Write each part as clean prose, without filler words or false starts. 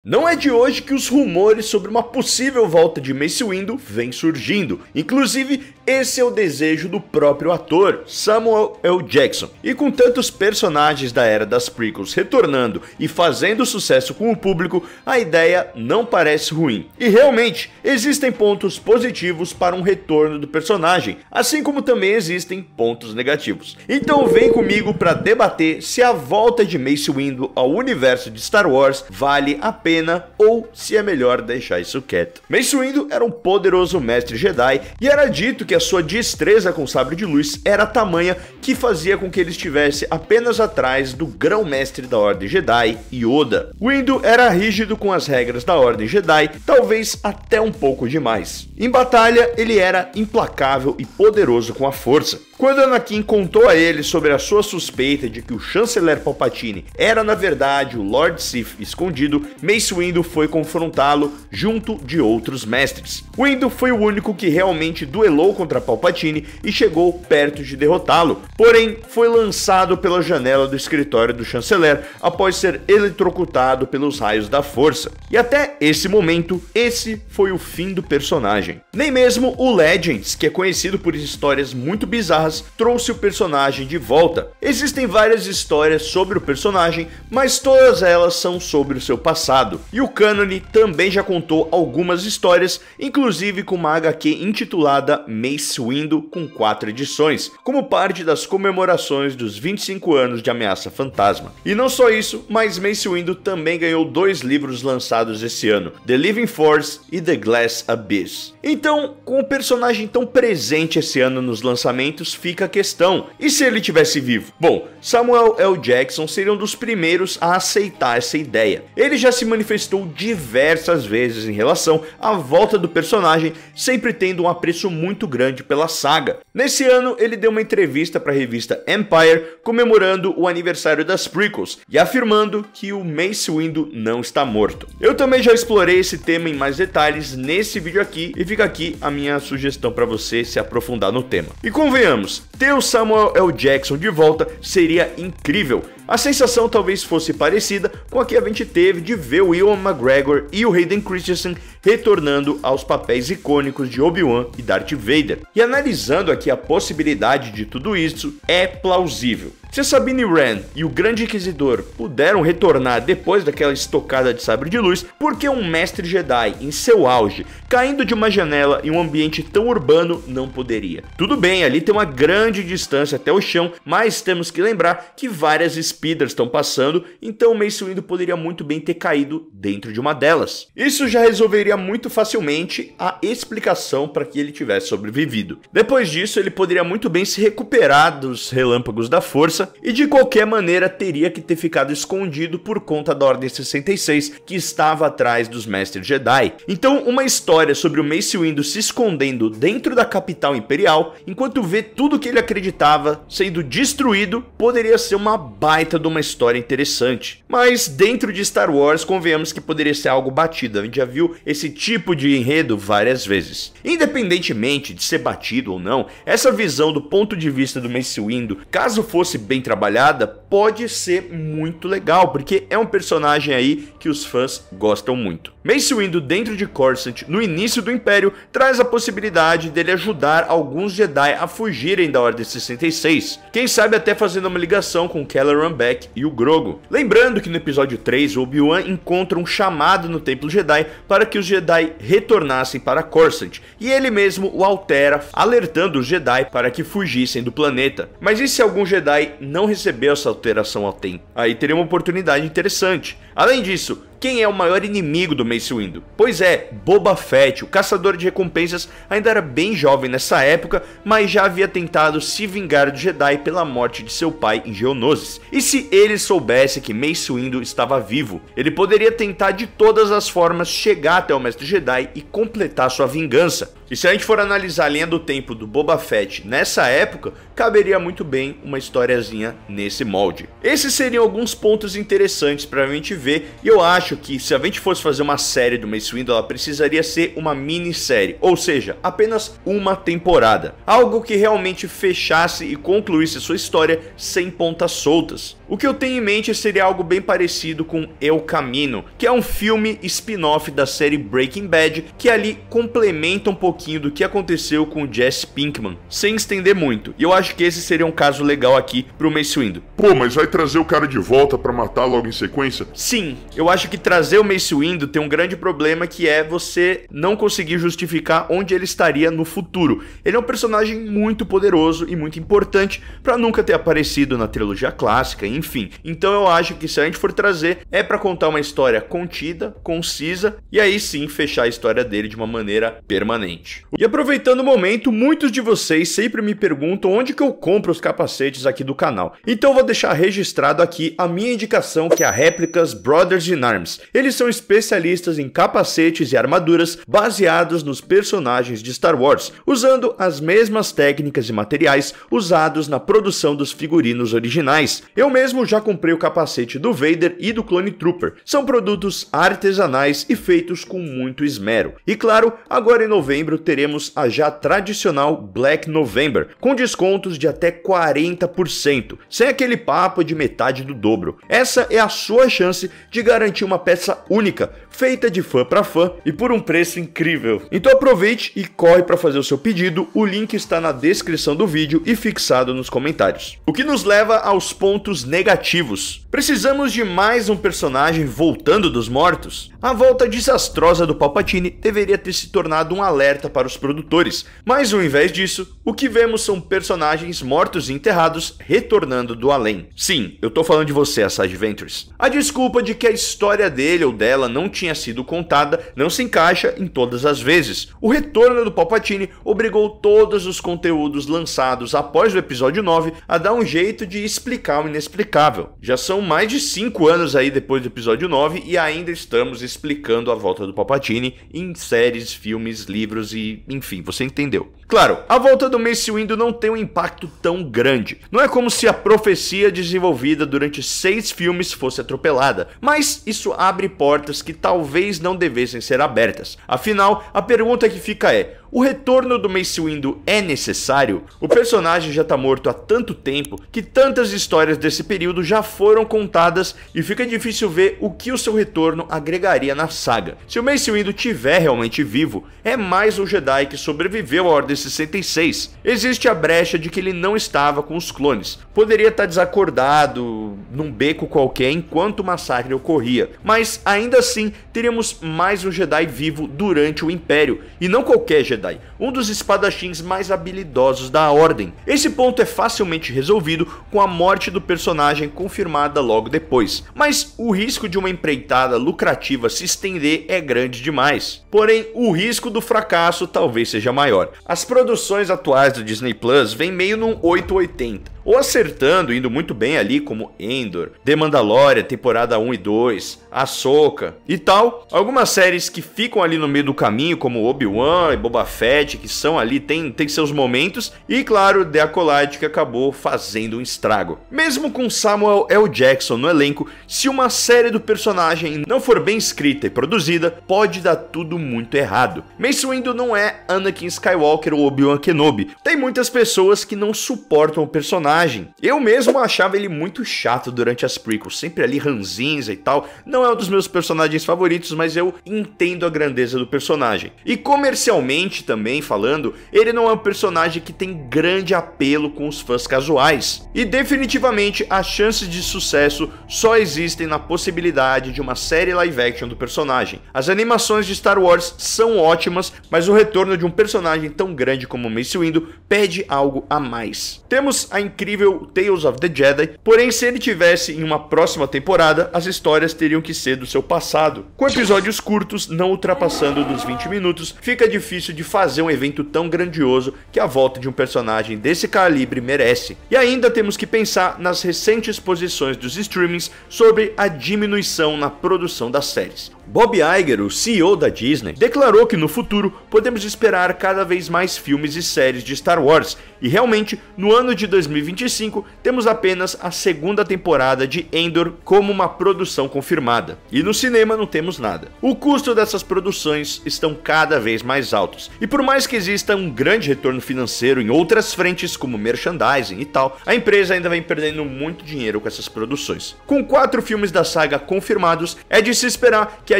Não é de hoje que os rumores sobre uma possível volta de Mace Windu vêm surgindo. Inclusive, esse é o desejo do próprio ator, Samuel L. Jackson. E com tantos personagens da era das prequels retornando e fazendo sucesso com o público, a ideia não parece ruim. E realmente, existem pontos positivos para um retorno do personagem, assim como também existem pontos negativos. Então vem comigo para debater se a volta de Mace Windu ao universo de Star Wars vale a pena ou se é melhor deixar isso quieto. Mace Windu era um poderoso mestre Jedi e era dito que a sua destreza com sabre de luz era tamanha que fazia com que ele estivesse apenas atrás do grão-mestre da Ordem Jedi, Yoda. Windu era rígido com as regras da Ordem Jedi, talvez até um pouco demais. Em batalha, ele era implacável e poderoso com a força. Quando Anakin contou a ele sobre a sua suspeita de que o chanceler Palpatine era na verdade o Lord Sith escondido, Mace Windu foi confrontá-lo junto de outros mestres. Windu foi o único que realmente duelou contra Palpatine e chegou perto de derrotá-lo, porém foi lançado pela janela do escritório do chanceler após ser eletrocutado pelos raios da força. E até esse momento, esse foi o fim do personagem. Nem mesmo o Legends, que é conhecido por histórias muito bizarras, trouxe o personagem de volta. Existem várias histórias sobre o personagem, mas todas elas são sobre o seu passado. E o cânone também já contou algumas histórias, inclusive com uma HQ intitulada Mace Windu com 4 edições, como parte das comemorações dos 25 anos de Ameaça Fantasma. E não só isso, mas Mace Windu também ganhou 2 livros lançados esse ano, The Living Force e The Glass Abyss. Então, com o personagem tão presente esse ano nos lançamentos, fica a questão, e se ele tivesse vivo? Bom, Samuel L. Jackson seria um dos primeiros a aceitar essa ideia. Ele já se manifestou diversas vezes em relação à volta do personagem, sempre tendo um apreço muito grande pela saga. Nesse ano, ele deu uma entrevista para a revista Empire, comemorando o aniversário das prequels, e afirmando que o Mace Windu não está morto. Eu também já explorei esse tema em mais detalhes nesse vídeo aqui, e fica aqui a minha sugestão para você se aprofundar no tema. E convenhamos, ter o Samuel L. Jackson de volta seria incrível. A sensação talvez fosse parecida com a que a gente teve de ver o Ewan McGregor e o Hayden Christensen retornando aos papéis icônicos de Obi-Wan e Darth Vader. E analisando aqui a possibilidade de tudo isso, é plausível. Se a Sabine Wren e o Grande Inquisidor puderam retornar depois daquela estocada de sabre de luz, por que um mestre Jedi em seu auge, caindo de uma janela em um ambiente tão urbano, não poderia? Tudo bem, ali tem uma grande distância até o chão, mas temos que lembrar que várias speeders estão passando, então Mace Windu poderia muito bem ter caído dentro de uma delas. Isso já resolveria muito facilmente a explicação para que ele tivesse sobrevivido. Depois disso, ele poderia muito bem se recuperar dos relâmpagos da força e de qualquer maneira teria que ter ficado escondido por conta da Ordem 66 que estava atrás dos Mestres Jedi. Então uma história sobre o Mace Windu se escondendo dentro da capital imperial enquanto vê tudo que ele acreditava sendo destruído poderia ser uma baita de uma história interessante. Mas dentro de Star Wars convenhamos que poderia ser algo batido, a gente já viu esse tipo de enredo várias vezes. Independentemente de ser batido ou não, essa visão do ponto de vista do Mace Windu, caso fosse bem trabalhada, pode ser muito legal, porque é um personagem aí que os fãs gostam muito. Mace Windu dentro de Coruscant, no início do Império, traz a possibilidade dele ajudar alguns Jedi a fugirem da Ordem 66, quem sabe até fazendo uma ligação com Kelleran Beck e o Grogu. Lembrando que no episódio 3, Obi-Wan encontra um chamado no Templo Jedi para que os Jedi retornassem para Coruscant, e ele mesmo o altera, alertando os Jedi para que fugissem do planeta. Mas e se algum Jedi não recebeu essa alteração ao tempo? Aí teria uma oportunidade interessante. Além disso, quem é o maior inimigo do Mace Windu? Pois é, Boba Fett, o caçador de recompensas, ainda era bem jovem nessa época, mas já havia tentado se vingar do Jedi pela morte de seu pai em Geonosis. E se ele soubesse que Mace Windu estava vivo, ele poderia tentar de todas as formas chegar até o Mestre Jedi e completar sua vingança. E se a gente for analisar a linha do tempo do Boba Fett nessa época, caberia muito bem uma historiazinha nesse molde. Esses seriam alguns pontos interessantes pra gente ver, e eu acho que se a gente fosse fazer uma série do Mace Windu, ela precisaria ser uma minissérie, ou seja, apenas uma temporada. Algo que realmente fechasse e concluísse sua história sem pontas soltas. O que eu tenho em mente seria algo bem parecido com El Camino, que é um filme spin-off da série Breaking Bad, que ali complementa um pouquinho do que aconteceu com o Jesse Pinkman, sem estender muito. E eu acho que esse seria um caso legal aqui pro Mace Windu. Pô, mas vai trazer o cara de volta pra matar logo em sequência? Sim, eu acho que trazer o Mace Windu tem um grande problema, que é você não conseguir justificar onde ele estaria no futuro. Ele é um personagem muito poderoso e muito importante pra nunca ter aparecido na trilogia clássica, enfim. Então eu acho que se a gente for trazer, é pra contar uma história contida, concisa, e aí sim fechar a história dele de uma maneira permanente. E aproveitando o momento, muitos de vocês sempre me perguntam onde que eu compro os capacetes aqui do canal. Então eu vou deixar registrado aqui a minha indicação, que é a Réplicas Brothers in Arms. Eles são especialistas em capacetes e armaduras baseados nos personagens de Star Wars, usando as mesmas técnicas e materiais usados na produção dos figurinos originais. Eu mesmo já comprei o capacete do Vader e do Clone Trooper. São produtos artesanais e feitos com muito esmero. E claro, agora em novembro teremos a já tradicional Black November, com descontos de até 40%, sem aquele papo de metade do dobro. Essa é a sua chance de garantir uma peça única, feita de fã para fã e por um preço incrível. Então aproveite e corre para fazer o seu pedido, o link está na descrição do vídeo e fixado nos comentários. O que nos leva aos pontos negativos. Precisamos de mais um personagem voltando dos mortos? A volta desastrosa do Palpatine deveria ter se tornado um alerta para os produtores, mas ao invés disso, o que vemos são personagens mortos e enterrados retornando do além. Sim, eu tô falando de você, Asajj Ventress. A desculpa de que a história dele ou dela não tinha sido contada não se encaixa em todas as vezes. O retorno do Palpatine obrigou todos os conteúdos lançados após o episódio 9 a dar um jeito de explicar o inexplicável. Já são mais de 5 anos aí depois do episódio 9 e ainda estamos explicando a volta do Palpatine em séries, filmes, livros e enfim, você entendeu. Claro, a volta do Mace Windu não tem um impacto tão grande. Não é como se a profecia desenvolvida durante 6 filmes fosse atropelada, mas isso abre portas que talvez não devessem ser abertas. Afinal, a pergunta que fica é: o retorno do Mace Windu é necessário? O personagem já tá morto há tanto tempo que tantas histórias desse período já foram contadas e fica difícil ver o que o seu retorno agregaria na saga. Se o Mace Windu tiver realmente vivo, é mais um Jedi que sobreviveu à Ordem 66. Existe a brecha de que ele não estava com os clones. Poderia estar desacordado num beco qualquer enquanto o massacre ocorria, mas ainda assim teríamos mais um Jedi vivo durante o Império, e não qualquer Jedi, um dos espadachins mais habilidosos da Ordem. Esse ponto é facilmente resolvido com a morte do personagem confirmada logo depois, mas o risco de uma empreitada lucrativa se estender é grande demais. Porém, o risco do fracasso talvez seja maior. As produções atuais do Disney Plus vêm meio num 880, ou acertando, indo muito bem ali, como Endor, The Mandalorian, temporada 1 e 2, Ahsoka e tal. Algumas séries que ficam ali no meio do caminho, como Obi-Wan e Boba Fett, que são ali, tem seus momentos. E claro, The Acolyte, que acabou fazendo um estrago. Mesmo com Samuel L. Jackson no elenco, se uma série do personagem não for bem escrita e produzida, pode dar tudo muito errado. Mace Windu não é Anakin Skywalker ou Obi-Wan Kenobi. Tem muitas pessoas que não suportam o personagem. Eu mesmo achava ele muito chato durante as prequels, sempre ali ranzinza e tal. Não é um dos meus personagens favoritos, mas eu entendo a grandeza do personagem. E comercialmente também falando, ele não é um personagem que tem grande apelo com os fãs casuais. E definitivamente as chances de sucesso só existem na possibilidade de uma série live action do personagem. As animações de Star Wars são ótimas, mas o retorno de um personagem tão grande como Mace Windu pede algo a mais. Temos a incrível Tales of the Jedi, porém se ele tivesse em uma próxima temporada, as histórias teriam que ser do seu passado. Com episódios curtos, não ultrapassando dos 20 minutos, fica difícil de fazer um evento tão grandioso que a volta de um personagem desse calibre merece. E ainda temos que pensar nas recentes posições dos streamings sobre a diminuição na produção das séries. Bob Iger, o CEO da Disney, declarou que no futuro podemos esperar cada vez mais filmes e séries de Star Wars, e realmente, no ano de 2025, temos apenas a segunda temporada de Andor como uma produção confirmada, e no cinema não temos nada. O custo dessas produções estão cada vez mais altos, e por mais que exista um grande retorno financeiro em outras frentes como merchandising e tal, a empresa ainda vem perdendo muito dinheiro com essas produções. Com 4 filmes da saga confirmados, é de se esperar que a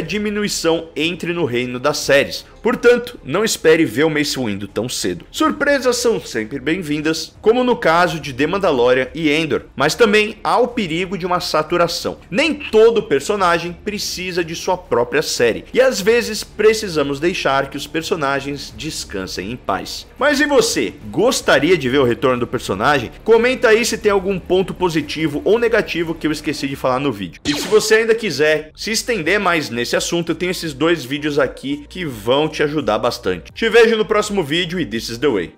diminuição entre no reino das séries. Portanto, não espere ver o Mace Windu tão cedo. Surpresas são sempre bem-vindas, como no caso de The Mandalorian e Andor, mas também há o perigo de uma saturação. Nem todo personagem precisa de sua própria série, e às vezes precisamos deixar que os personagens descansem em paz. Mas e você? Gostaria de ver o retorno do personagem? Comenta aí se tem algum ponto positivo ou negativo que eu esqueci de falar no vídeo. E se você ainda quiser se estender mais nesse assunto, eu tenho esses 2 vídeos aqui que vão te ajudar bastante. Te vejo no próximo vídeo e this is the way.